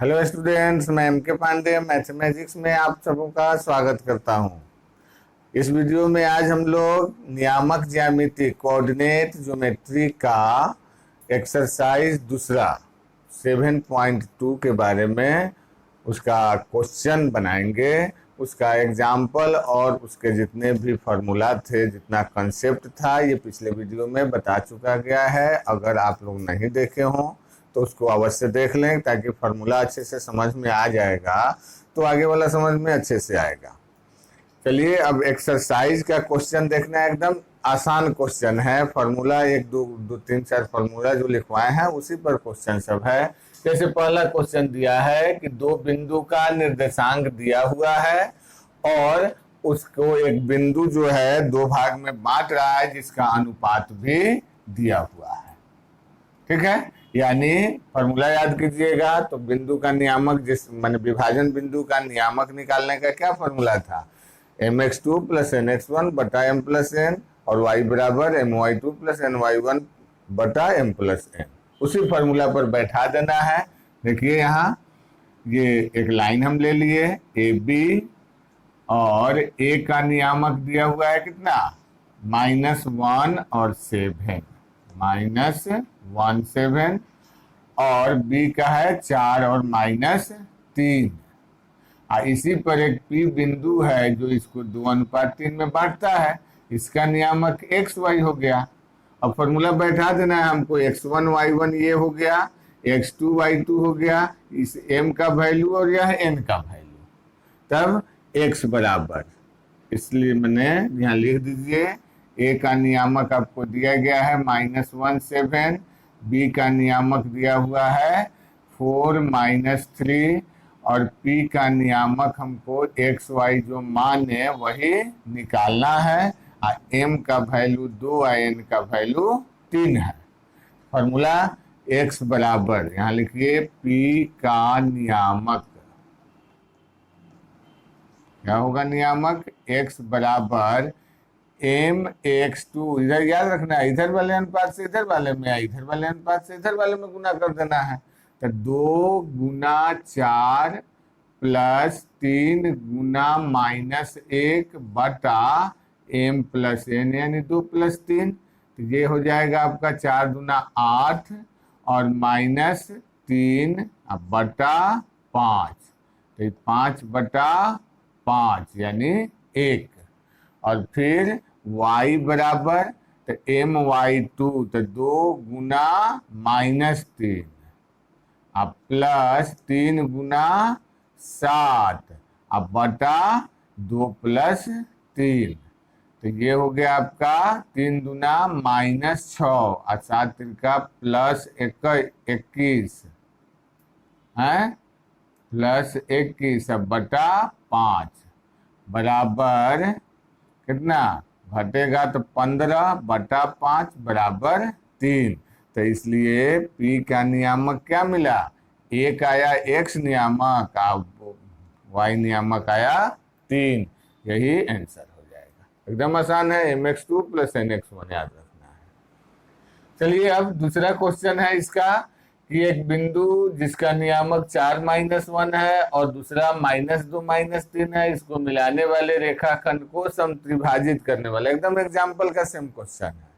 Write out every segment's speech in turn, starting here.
Hello students, मैं M के Pandey mathematics में आप सबों का स्वागत करता हूं। इस वीडियो में आज हम लोग नियामक ज्यामिति कोऑर्डिनेट ज्योमेट्री का एक्सरसाइज दूसरा 7.2 के बारे में उसका क्वेश्चन बनाएंगे। उसका एग्जाम्पल और उसके जितने भी फॉर्मूला थे, जितना कंसेप्ट था, ये पिछले वीडियो में बता चुका गया है। अगर आप लोग नहीं देखे हों तो उसको अवश्य देख लें, ताकि फार्मूला अच्छे से समझ में आ जाएगा तो आगे वाला समझ में अच्छे से आएगा। चलिए अब एक्सरसाइज का क्वेश्चन देखना है। एकदम आसान क्वेश्चन है। फार्मूला एक दो तीन चार फार्मूला जो लिखवाए हैं उसी पर क्वेश्चन सब है। जैसे पहला क्वेश्चन दिया है कि दो बिंदु का निर्देशांक दिया हुआ है और उसको एक बिंदु जो है दो भाग में बांट रहा है, जिसका अनुपात भी दिया हुआ है। ठीक है, यानी फॉर्मूला याद कीजिएगा। तो बिंदु का नियामक, जिस मान विभाजन बिंदु का नियामक निकालने का क्या फॉर्मूला था? mx2 प्लस nx1 बटा m प्लस n और y बराबर my2 प्लस ny1 बटा m प्लस n। उसी फॉर्मूला पर बैठा देना है। देखिए यहाँ ये एक लाइन हम ले लिए ए बी, और ए का नियामक दिया हुआ है कितना? -1 और 7, -1 7, और बी का है 4 और -3। इसी पर एक पी बिंदु है जो इसको 2:3 में बांटता है। इसका नियामक एक्स वाई हो गया। अब फॉर्मूला बैठा देना है हमको। x1 y1 ये हो गया, x2 y2 हो गया, इस m का वैल्यू और यह n का वैल्यू। तब x बराबर, इसलिए मैंने यहाँ लिख दीजिए, a का नियामक आपको दिया गया है -1 7, बी का नियामक दिया हुआ है 4 -3, और p का नियामक हमको x y जो मान है वही निकालना है। m का वैल्यू 2 और n का वैल्यू 3 है। फॉर्मूला x बराबर यहाँ लिखिए p का नियामक क्या होगा? नियामक x बराबर mx2, इधर याद रखना है, इधर वाले अनुपात से इधर वाले में, इधर वाले अनुपात से इधर वाले में गुना कर देना है। तो 2 गुना 4 प्लस 3 गुना -1 बटा m प्लस n, यानी 2 प्लस 3। तो ये हो जाएगा आपका 4 दूना 8 और -3 बटा 5, तो 5 बटा 5 यानी 1। और फिर y बराबर, तो my2, तो 2 गुना -3 अब प्लस 3 गुना 7 अब बटा 2 प्लस 3। तो ये हो गया आपका 3 दूना -6 और 7 तिरका प्लस 21 है, प्लस 21 अब बटा 5 बराबर कितना घटेगा? तो 15 बटा 5 बराबर 3। तो इसलिए P का नियामक क्या मिला? एक आया x नियामक, y नियामक आया 3। यही आंसर हो जाएगा। एकदम आसान है। mx2 प्लस nx1 याद रखना है। चलिए अब दूसरा क्वेश्चन है इसका कि एक बिंदु जिसका नियामक 4 -1 है और दूसरा -2 -3 है, इसको मिलाने वाले रेखाखंड को समत्रिभाजित करने वाला, एकदम एग्जाम्पल का सेम क्वेश्चन है।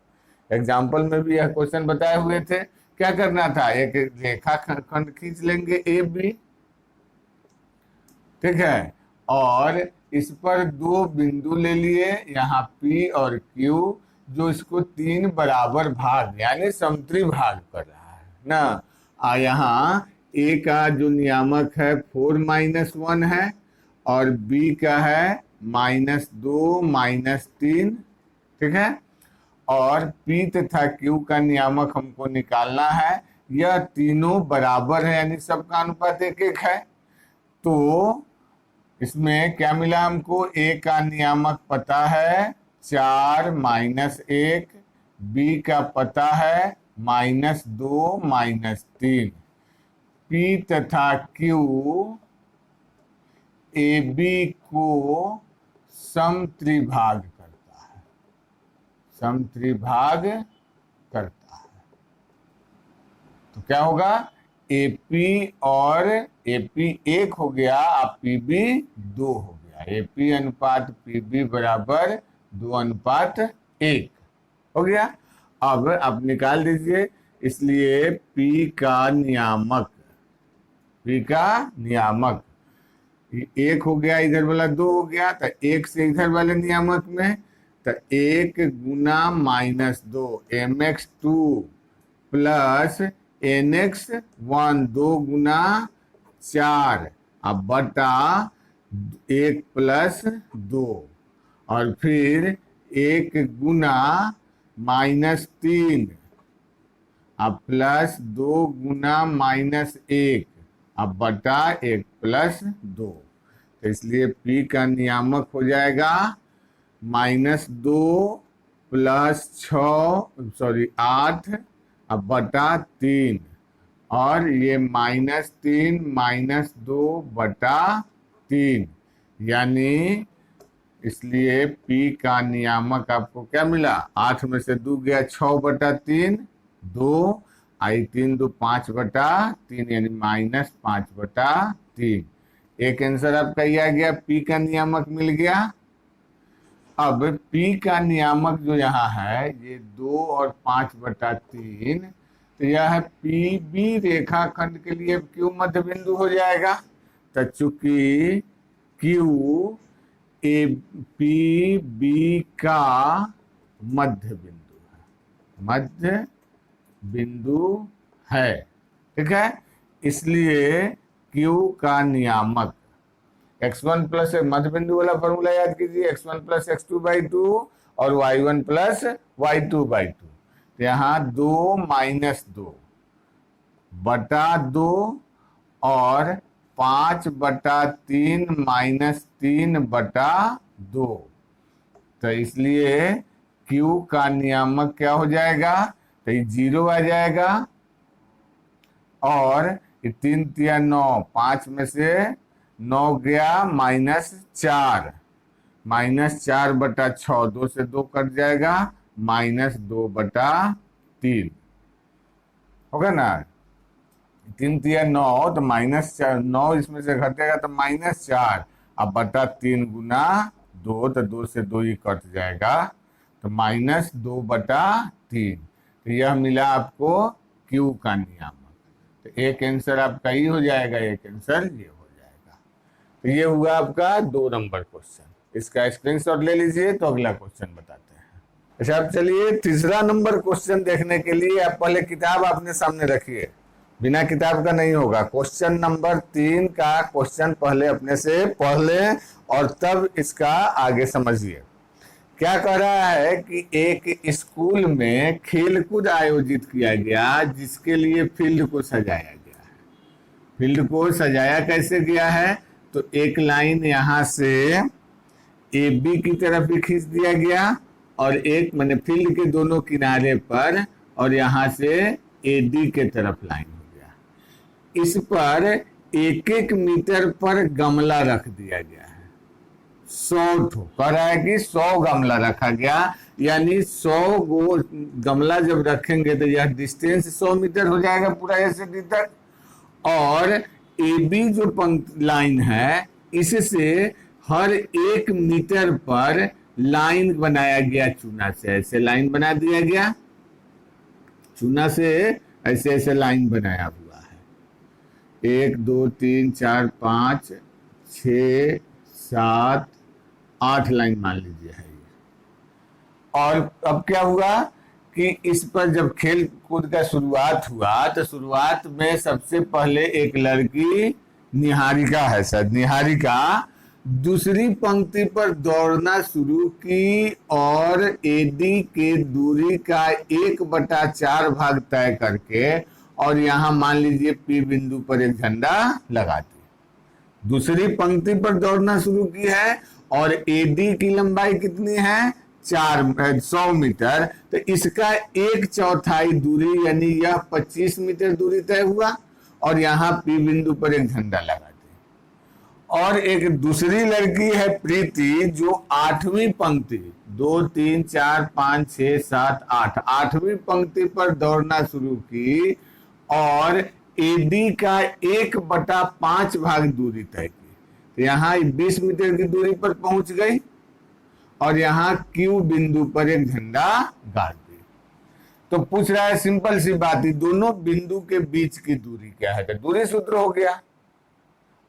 एग्जाम्पल में भी यह क्वेश्चन बताए हुए थे। क्या करना था? एक रेखाखंड खींच लेंगे ए बी, ठीक है, और इस पर दो बिंदु ले लिए, यहाँ P और Q, जो इसको 3 बराबर भाग यानी समत्रिभाग कर रहा है ना। यहाँ A का जो नियामक है 4 -1 है और B का है -2 -3, ठीक है, और P तथा Q का नियामक हमको निकालना है। यह तीनों बराबर है, यानी सबका अनुपात 1:1 है। तो इसमें क्या मिला हमको? A का नियामक पता है 4 -1, B का पता है -2 -3। P तथा Q AB को समत्रिभाग करता है, समत्रिभाग करता है। तो क्या होगा? AP और AP 1 हो गया और PB 2 हो गया। AP अनुपात PB बराबर 2:1 हो गया। अब आप निकाल दीजिए। इसलिए P का नियामक, P का नियामक 1 हो गया, इधर वाला 2 हो गया, तो 1 से इधर वाले नियामक में तो 1 गुना -2 mx2 प्लस nx1 2 गुना 4 अब बटा 1 प्लस 2 और फिर 1 गुना -3 अब प्लस 2 गुना -1 अब बटा 1 प्लस 2। तो इसलिए P का नियामक हो जाएगा -2 प्लस 8 अब बटा 3 और ये -3 -2 बटा 3 यानी इसलिए P का नियामक आपको क्या मिला? 8 में से 2 गया 6 बटा 3 2 आई 3 2 5 बटा 3 यानी -5 बटा 3। एक आंसर आपका ये आ गया, P का नियामक मिल गया। अब P का नियामक जो यहाँ है ये 2 और 5 बटा 3 तो यह है PB रेखाखंड के लिए Q मध्य बिंदु हो जाएगा। तो चूंकि Q PB का मध्य बिंदु है, ठीक है। इसलिए Q का नियामक x1 प्लस मध्य बिंदु वाला फॉर्मूला याद कीजिए, x1 प्लस x2/2 और y1 प्लस y2/2। तो यहाँ 2 माइनस 2 बटा 2 और 5 बटा 3 माइनस 3 बटा 2। तो इसलिए Q का नियामक क्या हो जाएगा? तो ये 0 आ जाएगा और 3 3 9 5 में से 9 गया -4 -4 बटा 6 2 से 2 कट जाएगा -2 बटा 3 होगा ना। 3 3 9 तो -4 9 इसमें से घटेगा तो -4 अब बटा 3 गुना 2 तो 2 से 2 ही कट जाएगा तो -2 बटा 3। तो यह मिला आपको Q का नियामक। तो एक आंसर आपका ये हो जाएगा, एक आंसर ये हो जाएगा। तो ये हुआ आपका 2 नंबर क्वेश्चन। इसका स्क्रीनशॉट ले लीजिए तो अगला क्वेश्चन बताते हैं। अच्छा अब चलिए तीसरा नंबर क्वेश्चन देखने के लिए आप पहले किताब अपने सामने रखिए, बिना किताब का नहीं होगा। क्वेश्चन नंबर 3 का क्वेश्चन पहले अपने से पढ़ लें और तब इसका आगे समझिए। क्या कह रहा है कि एक स्कूल में खेलकूद आयोजित किया गया जिसके लिए फील्ड को सजाया गया है। फील्ड को सजाया कैसे गया है? तो एक लाइन यहाँ से AB की तरफ भी खींच दिया गया और एक मैंने फील्ड के दोनों किनारे पर और यहाँ से AD के तरफ लाइन हो गया। इस पर 1-1 मीटर पर गमला रख दिया गया है। 100 कह रहा है कि 100 गमला रखा गया, यानी 100 गो गमला जब रखेंगे तो यह डिस्टेंस 100 मीटर हो जाएगा पूरा AD तक। और AB जो पंक्ति लाइन है इससे हर 1 मीटर पर लाइन बनाया गया चूना से। ऐसे लाइन बना दिया गया चूना से, ऐसे ऐसे लाइन बनाया हुआ है। 1 2 3 4 5 6 7 8 लाइन मान लीजिए है ये। और अब क्या हुआ कि इस पर जब खेल कूद का शुरुआत हुआ तो शुरुआत में सबसे पहले एक लड़की निहारिका है, शायद निहारिका दूसरी पंक्ति पर दौड़ना शुरू की और AD के दूरी का 1/4 भाग तय करके और यहाँ मान लीजिए P बिंदु पर एक झंडा लगा दी। दूसरी पंक्ति पर दौड़ना शुरू की है और AD की लंबाई कितनी है? 100 मीटर। तो इसका 1/4 दूरी यानी यह 25 मीटर दूरी तय हुआ और यहाँ P बिंदु पर एक झंडा लगा दी। और एक दूसरी लड़की है प्रीति जो 8वीं पंक्ति 2 3 4 5 6 7 8 8वीं पंक्ति पर दौड़ना शुरू की और एडी का 1/5 भाग दूरी तय की। तो यहाँ 20 मीटर की दूरी पर पहुंच गई और यहाँ क्यू बिंदु पर एक झंडा गाड़ दी। तो पूछ रहा है सिंपल सी बात ही, दोनों बिंदु के बीच की दूरी क्या है? तो दूरी सूत्र हो गया।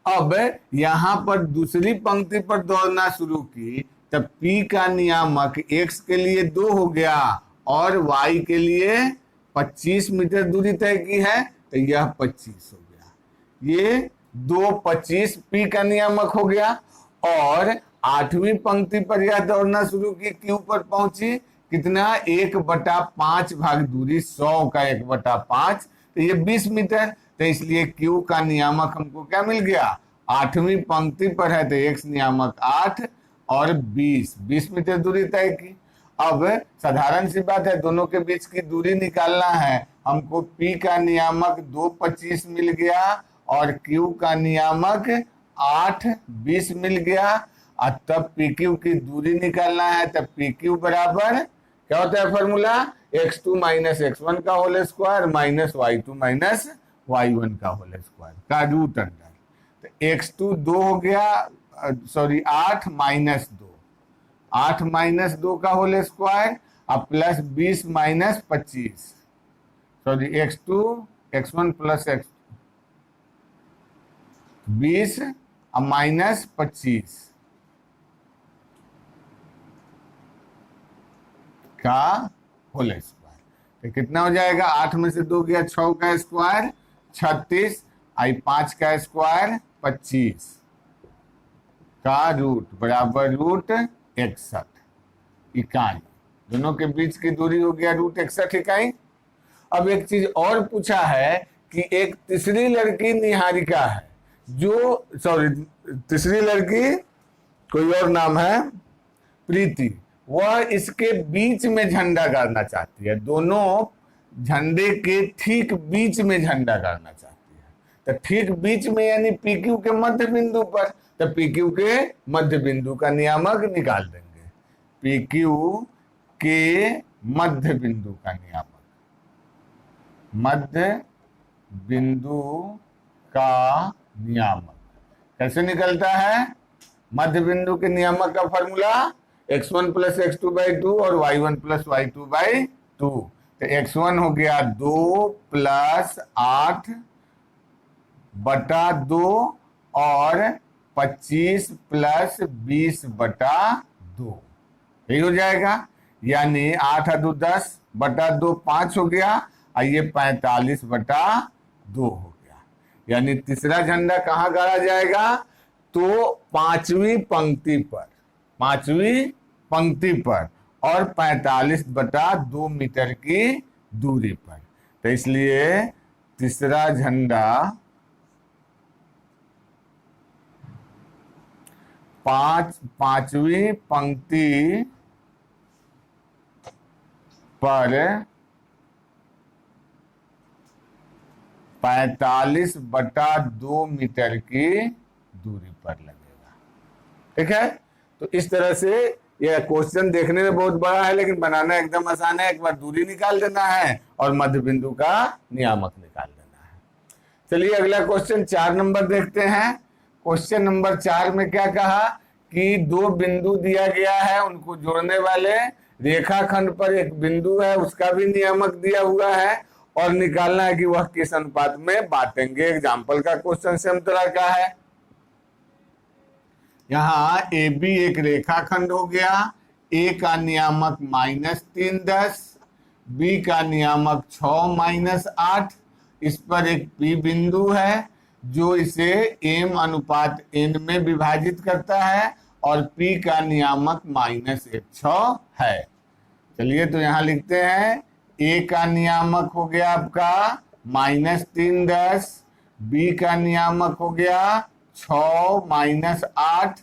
अब यहां पर दूसरी पंक्ति पर दौड़ना शुरू की, तब P का नियामक x के लिए 2 हो गया और y के लिए 25 मीटर दूरी तय की है, तो यह 25 हो गया। ये 2:25 P का नियामक हो गया। और 8वीं पंक्ति पर यह दौड़ना शुरू की, Q पर पहुंची, कितना? 1/5 भाग दूरी, 100 का 1/5, तो ये 20 मीटर। तो इसलिए Q का नियामक हमको क्या मिल गया? 8वीं पंक्ति पर है तो x नियामक 8 और 20 मीटर दूरी तय की। अब साधारण सी बात है, दोनों के बीच की दूरी निकालना है। हमको P का नियामक 2:25 मिल गया और Q का नियामक 8:20 मिल गया। और तब PQ की दूरी निकालना है, तब PQ बराबर क्या होता है फॉर्मूला? x2 माइनस x1 का whole square minus y2 minus y1 का होल स्क्वायर का रूट अंडर। तो x2 2 हो गया, सॉरी 8 माइनस 2, 8 माइनस 2 का होल स्क्वायर अब plus 20 minus 25, sorry x2 x1 plus x 20 अब माइनस 25 का होल स्क्वायर। तो कितना हो जाएगा? 8 में से 2 गया, 6 का स्क्वायर 36, आई 5 का स्क्वायर 25 का रूट बराबर रूट 61 इकाई। दोनों के बीच की दूरी हो गया रूट 61 इकाई। अब एक चीज और पूछा है कि एक तीसरी लड़की निहारिका है, जो सॉरी तीसरी लड़की कोई और नाम है प्रीति, वह इसके बीच में झंडा गाड़ना चाहती है। दोनों झंडे के ठीक बीच में झंडा गाड़ना चाहती है। तो ठीक बीच में यानी PQ के मध्य बिंदु पर, तो PQ के मध्य बिंदु का नियामक निकाल देंगे। PQ के मध्य बिंदु का नियामक, मध्य बिंदु का नियामक कैसे निकलता है? मध्य बिंदु के नियामक का फॉर्मूला x1 प्लस x2/2 और y1 प्लस y2/2। तो x1 हो गया 2 प्लस 8 बटा 2 और 25 प्लस 20 बटा 2, यही हो जाएगा। यानी 8 और 2 10 बटा 2 5 हो गया और ये 45 बटा 2 हो गया। यानी तीसरा झंडा कहाँ गाड़ा जाएगा? तो 5वीं पंक्ति पर, 5वीं पंक्ति पर और 45/2 मीटर की दूरी पर। तो इसलिए तीसरा झंडा 5वीं पंक्ति पर 45/2 मीटर की दूरी पर लगेगा। ठीक है, तो इस तरह से यह क्वेश्चन देखने में बहुत बड़ा है लेकिन बनाना एकदम आसान है। एक बार दूरी निकाल देना है और मध्य बिंदु का नियामक निकाल देना है। चलिए अगला क्वेश्चन 4 नंबर देखते हैं। क्वेश्चन नंबर 4 में क्या कहा कि 2 बिंदु दिया गया है, उनको जोड़ने वाले रेखाखंड पर एक बिंदु है, उसका भी नियामक दिया हुआ है और निकालना है कि वह किस अनुपात में बांटेंगे। एग्जाम्पल का क्वेश्चन सेम तरह का है। यहाँ AB एक रेखाखंड हो गया, A का नियामक -3 B का नियामक 6 -8। इस पर एक P बिंदु है जो इसे M/N में विभाजित करता है और P का नियामक -1/6 है। चलिए तो यहाँ लिखते हैं A का नियामक हो गया आपका -3 B का नियामक हो गया 6 - 8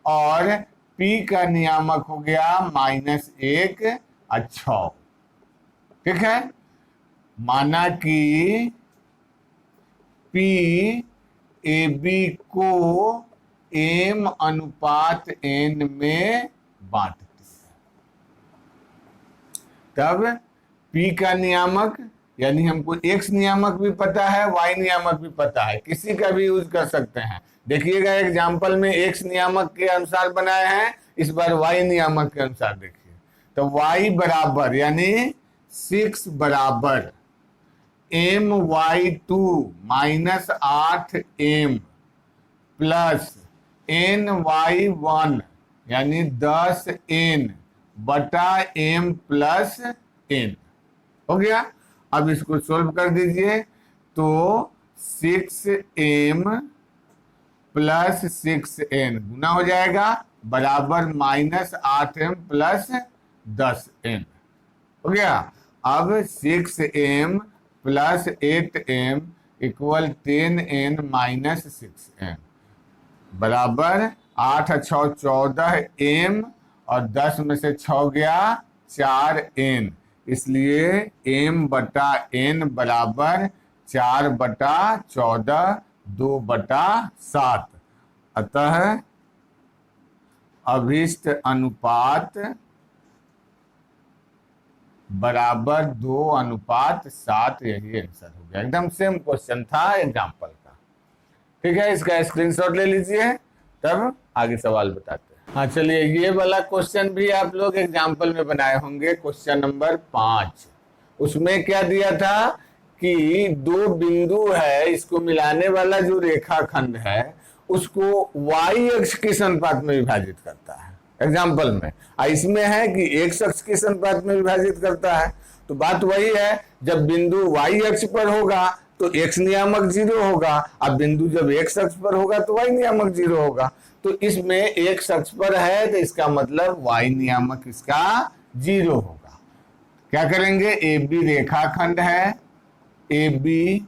और P का नियामक हो गया -1/6। ठीक है, माना कि P AB को M/N में बांटती है। तब P का नियामक यानी हमको x नियामक भी पता है, y नियामक भी पता है, किसी का भी यूज कर सकते हैं। देखिएगा एग्जाम्पल में x नियामक के अनुसार बनाए हैं, इस बार y नियामक के अनुसार देखिए। तो y बराबर यानी 6 बराबर my2 minus 8m plus ny1 यानी 10n बटा m प्लस n हो गया। अब इसको सोल्व कर दीजिए तो 6m प्लस 6n गुना हो जाएगा बराबर माइनस 8m प्लस 10n हो गया। अब 6m plus 8m equal 10n minus 6m बराबर 8 और 6 14m और 10 में से 6 गया 4n, इसलिए m बटा n बराबर 4 बटा 14 2 बटा 7। अतः अभिष्ट अनुपात बराबर 2:7। यही आंसर हो गया, एकदम सेम क्वेश्चन था एग्जाम्पल का। ठीक है, इसका स्क्रीनशॉट ले लीजिए, तब आगे सवाल बताते हैं। हाँ चलिए, ये वाला क्वेश्चन भी आप लोग एग्जाम्पल में बनाए होंगे, क्वेश्चन नंबर 5। उसमें क्या दिया था कि 2 बिंदु है, इसको मिलाने वाला जो रेखाखंड है उसको y अक्ष के अनुपात में विभाजित करता है एग्जाम्पल में। इसमें है कि x अक्ष के अनुपात में विभाजित करता है। तो बात वही है, जब बिंदु y अक्ष पर होगा तो x नियामक 0 होगा, अब बिंदु जब x अक्ष पर होगा तो y नियामक 0 होगा। तो इसमें x अक्ष पर है तो इसका मतलब y नियामक इसका 0 होगा। क्या करेंगे, AB रेखाखंड है, AB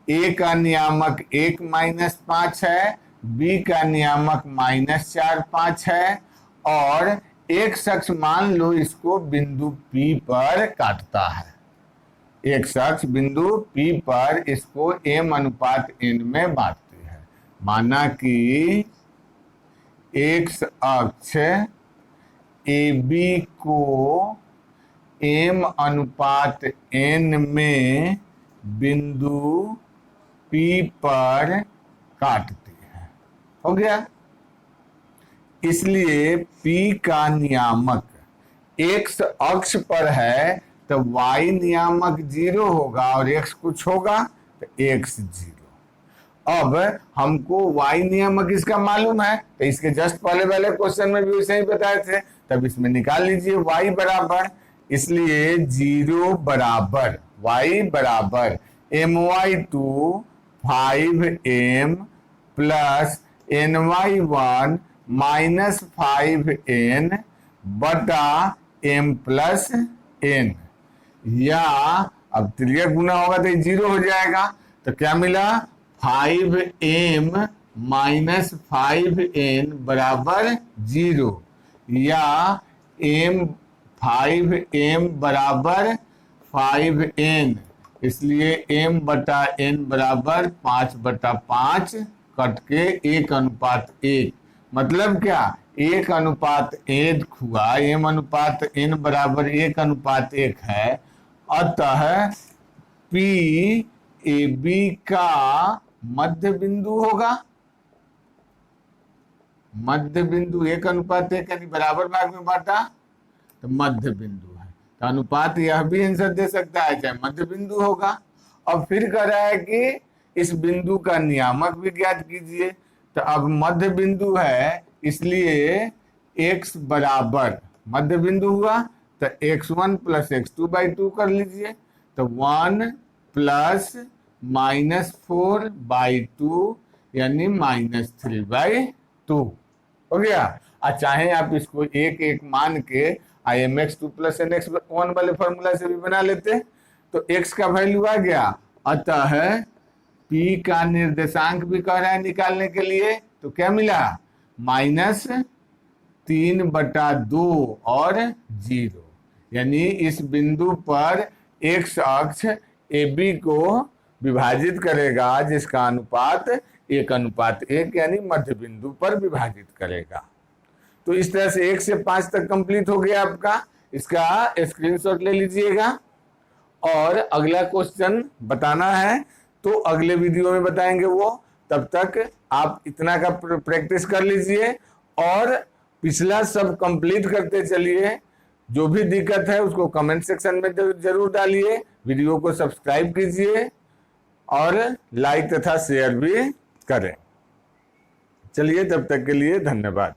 A का नियामक 1 माइनस 5 है, B का नियामक माइनस 4 5 है, और x अक्ष मान लो इसको बिंदु P पर काटता है। x अक्ष बिंदु P पर इसको m/n में बांटती है। माना कि x अक्ष AB को m/n में बिंदु P पर काटती है। हो गया, इसलिए P का नियामक x अक्ष पर है तो y नियामक 0 होगा और x कुछ होगा तो x 0। अब हमको y नियामक इसका मालूम है, तो इसके जस्ट पहले वाले क्वेश्चन में भी वैसे ही बताए थे, तब इसमें निकाल लीजिए y बराबर, इसलिए 0 बराबर y बराबर my2 5m plus ny1 minus 5n बटा m प्लस n, या अब त्रिज्या गुना होगा तो 0 हो जाएगा। तो क्या मिला, 5m माइनस 5n बराबर 0, या 5m बराबर 5n, इसलिए m बटा n बराबर 5/5 कट के 1:1। मतलब क्या, 1:1 हुआ, m/n बराबर 1:1 है। अतः P AB का मध्य बिंदु होगा, मध्य बिंदु 1:1 यानी बराबर भाग में बांटा तो मध्य बिंदु है। तो अनुपात यह भी आंसर दे सकता है, चाहे मध्य बिंदु होगा। और फिर कह रहा है कि इस बिंदु का नियामक भी ज्ञात कीजिए। तो अब मध्य बिंदु है, इसलिए x बराबर मध्य बिंदु हुआ तो x1 प्लस x2/2 कर लीजिए। तो 1 प्लस -4/2 यानी -3/2 हो गया। और चाहे आप इसको एक एक मान के mx2 प्लस nx1 वाले फॉर्मूला से भी बना लेते तो x का वैल्यू आ गया। अतः P का निर्देशांक भी कह रहा है निकालने के लिए, तो क्या मिला, -3/2 और 0, यानी इस बिंदु पर x अक्ष AB को विभाजित करेगा जिसका अनुपात 1:1 यानी मध्य बिंदु पर विभाजित करेगा। तो इस तरह से 1 से 5 तक कंप्लीट हो गया आपका। इसका स्क्रीनशॉट ले लीजिएगा और अगला क्वेश्चन बताना है तो अगले वीडियो में बताएंगे वो। तब तक आप इतना का प्रैक्टिस कर लीजिए और पिछला सब कंप्लीट करते चलिए। जो भी दिक्कत है उसको कमेंट सेक्शन में जरूर डालिए। वीडियो को सब्सक्राइब कीजिए और लाइक तथा शेयर भी करें। चलिए, तब तक के लिए धन्यवाद।